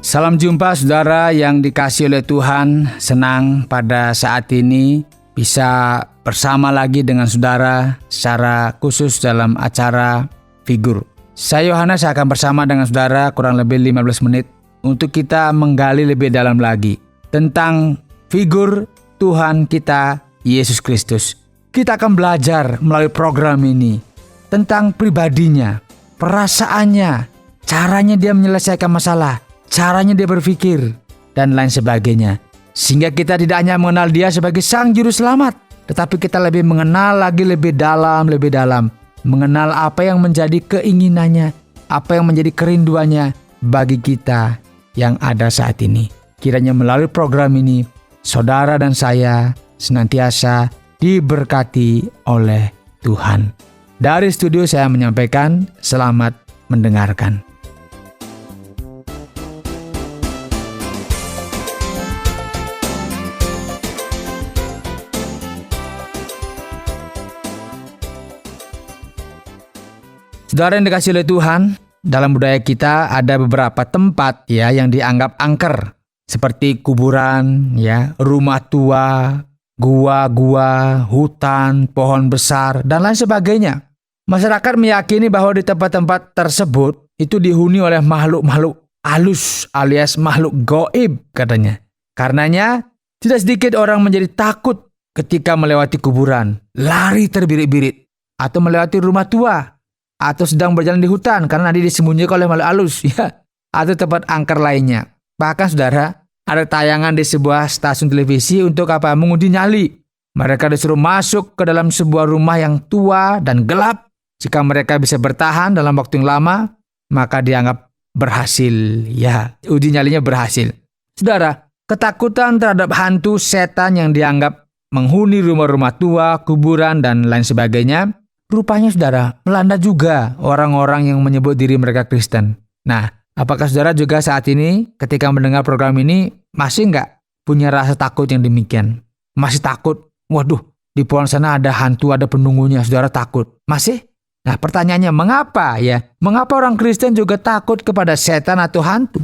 Salam jumpa saudara yang dikasihi oleh Tuhan. Senang pada saat ini bisa bersama lagi dengan saudara secara khusus dalam acara Figur. Saya Yohanes akan bersama dengan saudara kurang lebih 15 menit untuk kita menggali lebih dalam lagi tentang figur Tuhan kita Yesus Kristus. Kita akan belajar melalui program ini tentang pribadinya, perasaannya, caranya dia menyelesaikan masalah, caranya dia berpikir, dan lain sebagainya. Sehingga kita tidak hanya mengenal dia sebagai Sang Juru Selamat, tetapi kita lebih mengenal lagi lebih dalam. Mengenal apa yang menjadi keinginannya, apa yang menjadi kerinduannya bagi kita yang ada saat ini. Kiranya melalui program ini, saudara dan saya senantiasa diberkati oleh Tuhan. Dari studio saya menyampaikan selamat mendengarkan. Saudara yang dikasihi oleh Tuhan, dalam budaya kita ada beberapa tempat yang dianggap angker, seperti kuburan, rumah tua, gua-gua, hutan, pohon besar, dan lain sebagainya. Masyarakat meyakini bahwa di tempat-tempat tersebut itu dihuni oleh makhluk-makhluk halus alias makhluk gaib katanya. Karenanya tidak sedikit orang menjadi takut ketika melewati kuburan, lari terbirit-birit, atau melewati rumah tua, atau sedang berjalan di hutan karena nanti disembunyikan oleh makhluk halus, atau tempat angker lainnya. Bahkan saudara, ada tayangan di sebuah stasiun televisi untuk menguji nyali. Mereka disuruh masuk ke dalam sebuah rumah yang tua dan gelap. Jika mereka bisa bertahan dalam waktu yang lama, maka dianggap berhasil. Uji nyalinya berhasil. Saudara, ketakutan terhadap hantu setan yang dianggap menghuni rumah-rumah tua, kuburan, dan lain sebagainya, rupanya saudara melanda juga orang-orang yang menyebut diri mereka Kristen. Nah, apakah saudara juga saat ini ketika mendengar program ini masih nggak punya rasa takut yang demikian? Masih takut? Waduh, di pohon sana ada hantu, ada penunggunya, saudara takut? Masih? Nah, pertanyaannya mengapa Mengapa orang Kristen juga takut kepada setan atau hantu?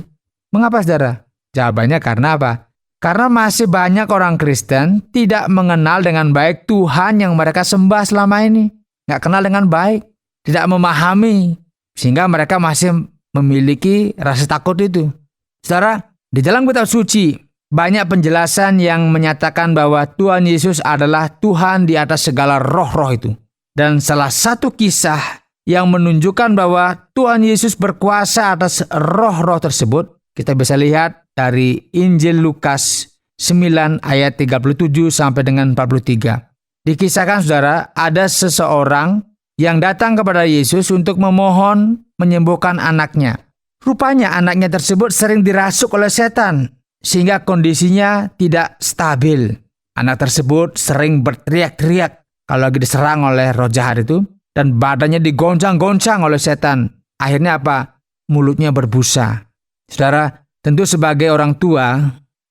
Mengapa saudara? Jawabannya karena apa? Karena masih banyak orang Kristen tidak mengenal dengan baik Tuhan yang mereka sembah selama ini. Nggak kenal dengan baik, tidak memahami, sehingga mereka masih memiliki rasa takut itu. Saudara, di dalam kitab suci, banyak penjelasan yang menyatakan bahwa Tuhan Yesus adalah Tuhan di atas segala roh-roh itu. Dan salah satu kisah yang menunjukkan bahwa Tuhan Yesus berkuasa atas roh-roh tersebut, kita bisa lihat dari Injil Lukas 9 ayat 37 sampai dengan 43. Dikisahkan saudara, ada seseorang yang datang kepada Yesus untuk memohon menyembuhkan anaknya. Rupanya anaknya tersebut sering dirasuk oleh setan, sehingga kondisinya tidak stabil. Anak tersebut sering berteriak-teriak kalau lagi diserang oleh roh jahat itu, dan badannya digoncang-goncang oleh setan. Akhirnya apa? Mulutnya berbusa. Saudara, tentu sebagai orang tua,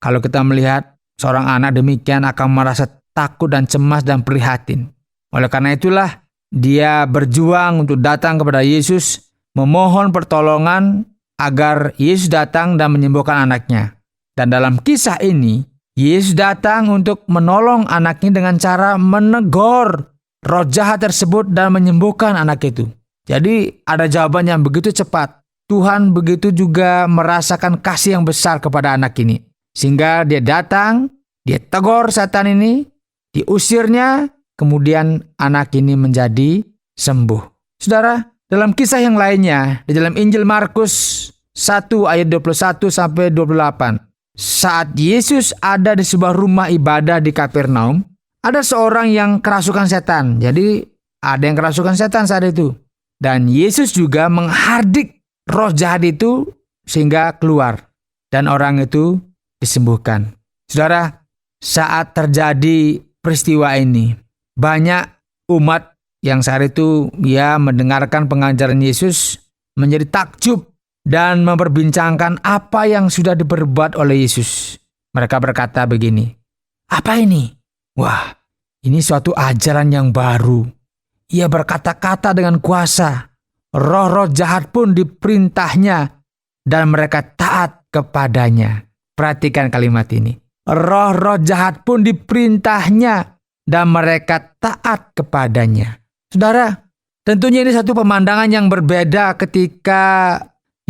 kalau kita melihat seorang anak demikian akan merasa takut dan cemas dan prihatin. Oleh karena itulah dia berjuang untuk datang kepada Yesus, memohon pertolongan agar Yesus datang dan menyembuhkan anaknya. Dan dalam kisah ini, Yesus datang untuk menolong anaknya dengan cara menegur roh jahat tersebut dan menyembuhkan anak itu. Jadi ada jawaban yang begitu cepat. Tuhan begitu juga merasakan kasih yang besar kepada anak ini. Sehingga dia datang, dia tegur setan ini, diusirnya, kemudian anak ini menjadi sembuh. Saudara, dalam kisah yang lainnya, di dalam Injil Markus 1 ayat 21 sampai 28, saat Yesus ada di sebuah rumah ibadah di Kapernaum, ada seorang yang kerasukan setan. Jadi ada yang kerasukan setan saat itu. Dan Yesus juga menghardik roh jahat itu sehingga keluar. Dan orang itu disembuhkan. Saudara, saat terjadi peristiwa ini, banyak umat yang saat itu mendengarkan pengajaran Yesus menjadi takjub dan memperbincangkan apa yang sudah diperbuat oleh Yesus. Mereka berkata begini, "Apa ini? Wah, ini suatu ajaran yang baru. Ia berkata-kata dengan kuasa. Roh-roh jahat pun diperintahnya dan mereka taat kepadanya. Perhatikan kalimat ini. Roh-roh jahat pun diperintahnya dan mereka taat kepadanya. Saudara, tentunya ini satu pemandangan yang berbeda ketika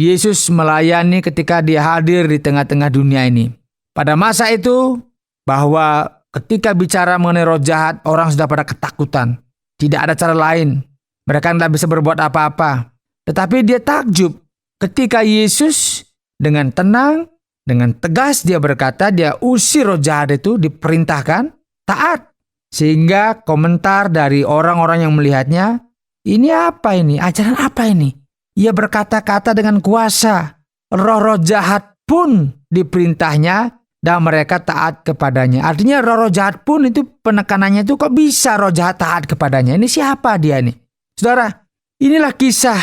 Yesus melayani, ketika dia hadir di tengah-tengah dunia ini. Pada masa itu, bahwa ketika bicara mengenai roh jahat, orang sudah pada ketakutan. Tidak ada cara lain. Mereka tidak bisa berbuat apa-apa. Tetapi dia takjub ketika Yesus dengan tenang, dengan tegas dia berkata, dia usir roh jahat itu, diperintahkan taat. Sehingga komentar dari orang-orang yang melihatnya, ini apa ini? Ajaran apa ini? Ia berkata-kata dengan kuasa. Roh-roh jahat pun diperintahnya dan mereka taat kepadanya. Artinya roh-roh jahat pun itu penekanannya itu kok bisa roh jahat taat kepadanya? Ini siapa dia nih? Saudara, inilah kisah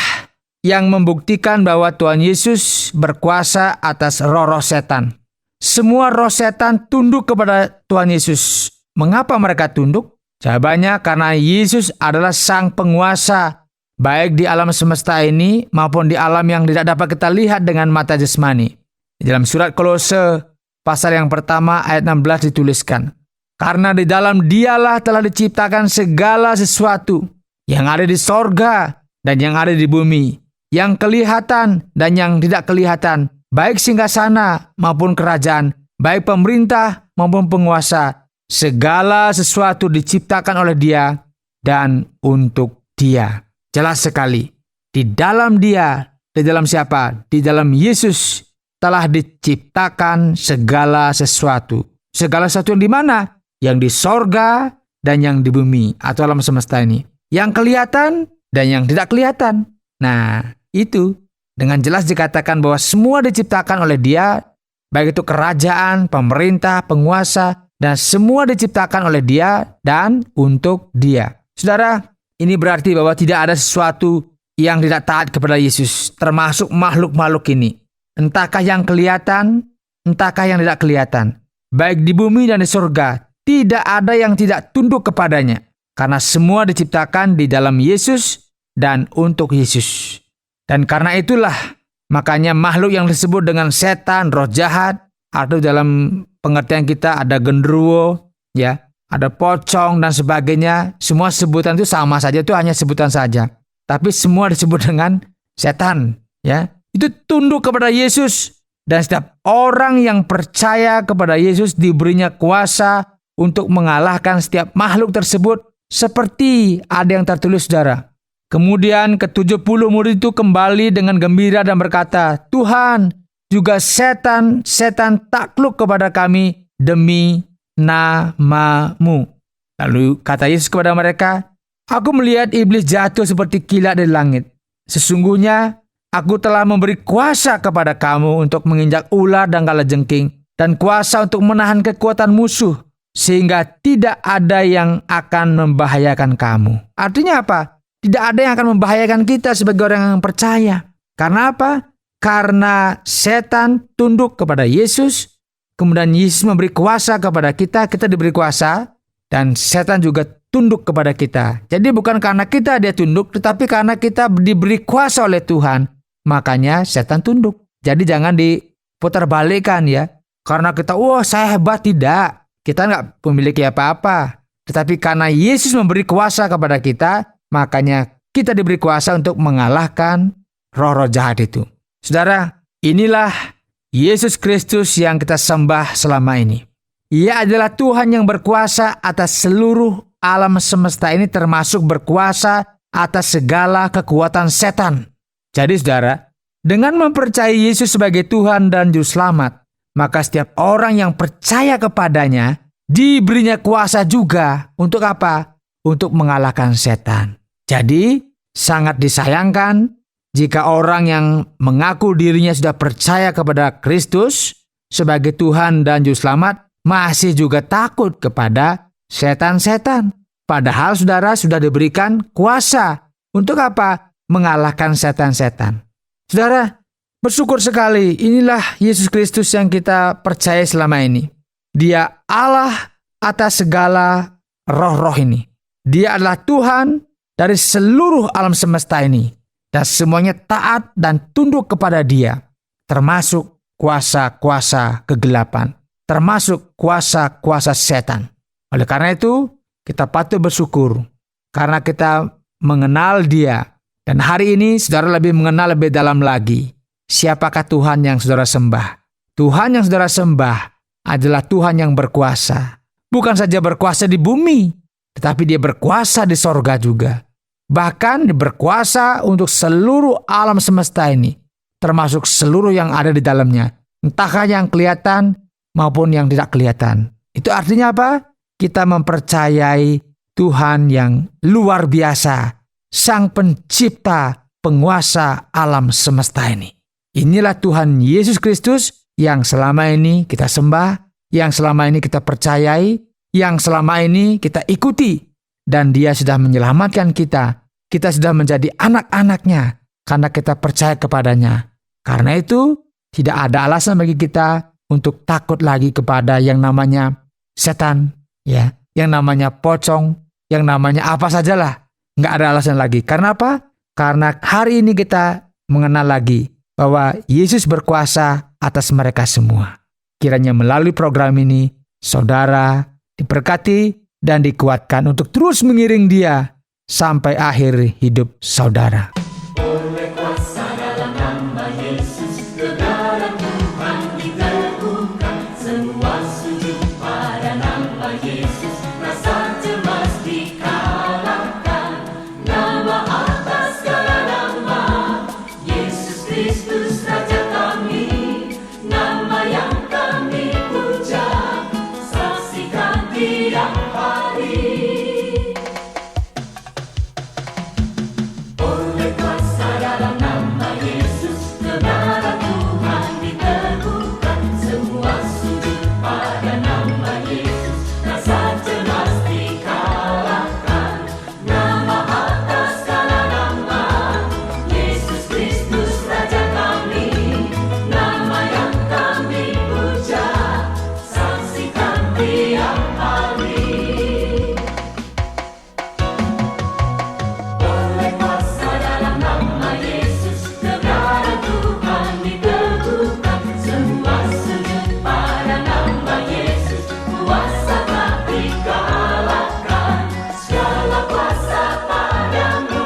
yang membuktikan bahwa Tuhan Yesus berkuasa atas roh-roh setan. Semua roh setan tunduk kepada Tuhan Yesus. Mengapa mereka tunduk? Jawabannya karena Yesus adalah sang penguasa, baik di alam semesta ini maupun di alam yang tidak dapat kita lihat dengan mata jasmani. Di dalam surat Kolose pasal yang pertama ayat 16 dituliskan, karena di dalam Dialah telah diciptakan segala sesuatu yang ada di sorga dan yang ada di bumi, yang kelihatan dan yang tidak kelihatan, baik singgasana maupun kerajaan, baik pemerintah maupun penguasa. Segala sesuatu diciptakan oleh Dia dan untuk Dia. Jelas sekali. Di dalam Dia, di dalam siapa? Di dalam Yesus telah diciptakan segala sesuatu. Segala sesuatu yang di mana? Yang di sorga dan yang di bumi atau alam semesta ini. Yang kelihatan dan yang tidak kelihatan. Nah, itu dengan jelas dikatakan bahwa semua diciptakan oleh Dia, baik itu kerajaan, pemerintah, penguasa, dan semua diciptakan oleh Dia dan untuk Dia. Saudara, ini berarti bahwa tidak ada sesuatu yang tidak taat kepada Yesus, termasuk makhluk-makhluk ini. Entahkah yang kelihatan, entahkah yang tidak kelihatan. Baik di bumi dan di surga, tidak ada yang tidak tunduk kepadanya. Karena semua diciptakan di dalam Yesus dan untuk Yesus. Dan karena itulah, makanya makhluk yang disebut dengan setan, roh jahat, atau dalam pengertian kita ada genderuwo, ya, ada pocong dan sebagainya. Semua sebutan itu sama saja, itu hanya sebutan saja. Tapi semua disebut dengan setan, ya. Itu tunduk kepada Yesus, dan setiap orang yang percaya kepada Yesus diberinya kuasa untuk mengalahkan setiap makhluk tersebut, seperti ada yang tertulis, saudara. Kemudian ke-70 murid itu kembali dengan gembira dan berkata, Tuhan, juga setan takluk kepada kami demi nama-Mu. Lalu kata Yesus kepada mereka, aku melihat iblis jatuh seperti kilat dari langit. Sesungguhnya aku telah memberi kuasa kepada kamu untuk menginjak ular dan kalajengking, dan kuasa untuk menahan kekuatan musuh, sehingga tidak ada yang akan membahayakan kamu. Artinya apa? Tidak ada yang akan membahayakan kita sebagai orang yang percaya. Karena apa? Karena setan tunduk kepada Yesus, kemudian Yesus memberi kuasa kepada kita, kita diberi kuasa, dan setan juga tunduk kepada kita. Jadi bukan karena kita dia tunduk, tetapi karena kita diberi kuasa oleh Tuhan, makanya setan tunduk. Jadi jangan diputarbalikkan ya. Karena kita, saya hebat, tidak. Kita nggak memiliki apa-apa. Tetapi karena Yesus memberi kuasa kepada kita, makanya kita diberi kuasa untuk mengalahkan roh-roh jahat itu. Saudara, inilah Yesus Kristus yang kita sembah selama ini. Ia adalah Tuhan yang berkuasa atas seluruh alam semesta ini, termasuk berkuasa atas segala kekuatan setan. Jadi saudara, dengan mempercayai Yesus sebagai Tuhan dan Juru Selamat, maka setiap orang yang percaya kepadanya diberinya kuasa juga untuk apa? Untuk mengalahkan setan. Jadi sangat disayangkan jika orang yang mengaku dirinya sudah percaya kepada Kristus sebagai Tuhan dan Juru Selamat masih juga takut kepada setan-setan. Padahal saudara sudah diberikan kuasa untuk apa? Mengalahkan setan-setan. Saudara, bersyukur sekali, inilah Yesus Kristus yang kita percaya selama ini. Dia Allah atas segala roh-roh ini. Dia adalah Tuhan dari seluruh alam semesta ini. Dan semuanya taat dan tunduk kepada Dia. Termasuk kuasa-kuasa kegelapan, termasuk kuasa-kuasa setan. Oleh karena itu, kita patut bersyukur karena kita mengenal Dia. Dan hari ini saudara lebih mengenal lebih dalam lagi siapakah Tuhan yang saudara sembah. Tuhan yang saudara sembah adalah Tuhan yang berkuasa. Bukan saja berkuasa di bumi, tetapi Dia berkuasa di sorga juga. Bahkan Dia berkuasa untuk seluruh alam semesta ini, termasuk seluruh yang ada di dalamnya. Entahkah yang kelihatan maupun yang tidak kelihatan. Itu artinya apa? Kita mempercayai Tuhan yang luar biasa, Sang Pencipta, penguasa alam semesta ini. Inilah Tuhan Yesus Kristus yang selama ini kita sembah, yang selama ini kita percayai, yang selama ini kita ikuti. Dan Dia sudah menyelamatkan kita. Kita sudah menjadi anak-anaknya karena kita percaya kepadanya. Karena itu, tidak ada alasan bagi kita untuk takut lagi kepada yang namanya setan, ya, yang namanya pocong, yang namanya apa sajalah. Nggak ada alasan lagi. Karena apa? Karena hari ini kita mengenal lagi bahwa Yesus berkuasa atas mereka semua. Kiranya melalui program ini, saudara diberkati dan dikuatkan untuk terus mengiring Dia sampai akhir hidup saudara. Oleh kuasa dalam nama Yesus, kebenaran Tuhan diteguhkan. Semua sujud pada nama Yesus, rasa cemas dikalahkan. Nama atas segala nama, Yesus Kristus Raja kami. Nama yang kami puja, saksikan tiap hari. Oleh kuasa dalam nama Yesus, kebenaran Tuhan diteguhkan. Semua sujud pada nama Yesus, rasa cemas dikalahkan. Nama atas segala nama, Yesus Kristus Raja kami. Nama yang kami puja, saksikan tiap hari. Oleh kuasa dalam nama Yesus, kebenaran Tuhan diteguhkan. Semua sujud pada nama Yesus, kuasa tak dikalahkan. Segala kuasa padamu,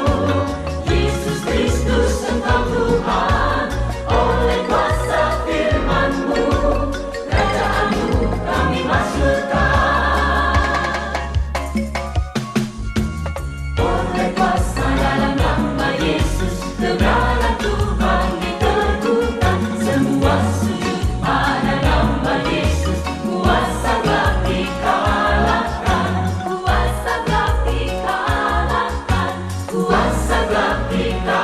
Yesus Kristus Engkau Tuhan. Oleh kuasa firman-Mu, kerajaan-Mu kami masyurkan. Oleh kuasa dalam nama Yesus, kebenaran Tuhan diteguhkan. Semua sujud pada nama Yesus, kuasa tak dikalahkan. Kuasa tak dikalahkan. Kuasa tak dikalahkan.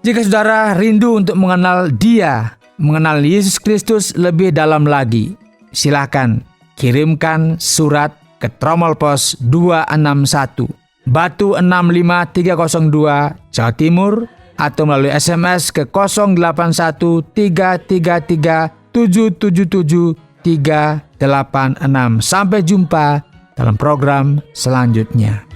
Jika saudara rindu untuk mengenal Dia, mengenal Yesus Kristus lebih dalam lagi, silakan kirimkan surat ke Tromol Pos 261 Batu 65302 Jawa Timur, atau melalui SMS ke 081377773786. Sampai jumpa dalam program selanjutnya.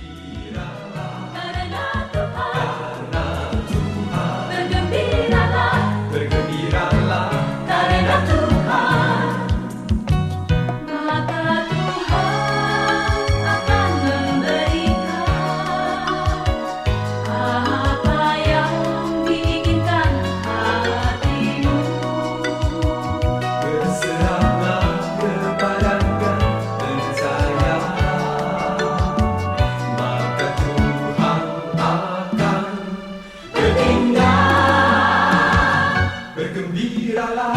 Bergembiralah karena Tuhan, maka Tuhan akan memberikan apa yang diinginkan hatimu. Berserahlah kepadanya, percayalah, maka Tuhan akan Bertindak, bergembiralah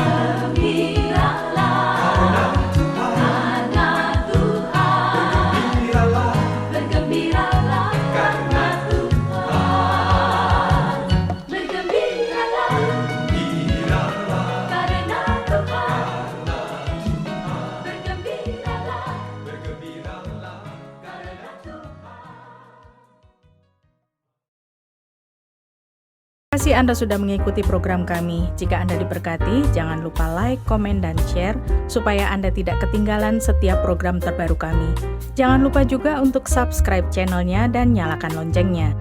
gembiralah karena Tuhan. bergembiralah Bergembiralah karena Tuhan. Bergembiralah karena Tuhan. Bergembiralah karena Tuhan. Terima kasih Anda sudah mengikuti program kami. Jika Anda diberkati, jangan lupa like, komen, dan share supaya Anda tidak ketinggalan setiap program terbaru kami. Jangan lupa juga untuk subscribe channelnya dan nyalakan loncengnya.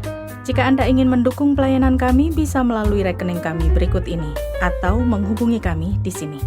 Jika Anda ingin mendukung pelayanan kami, bisa melalui rekening kami berikut ini, atau menghubungi kami di sini.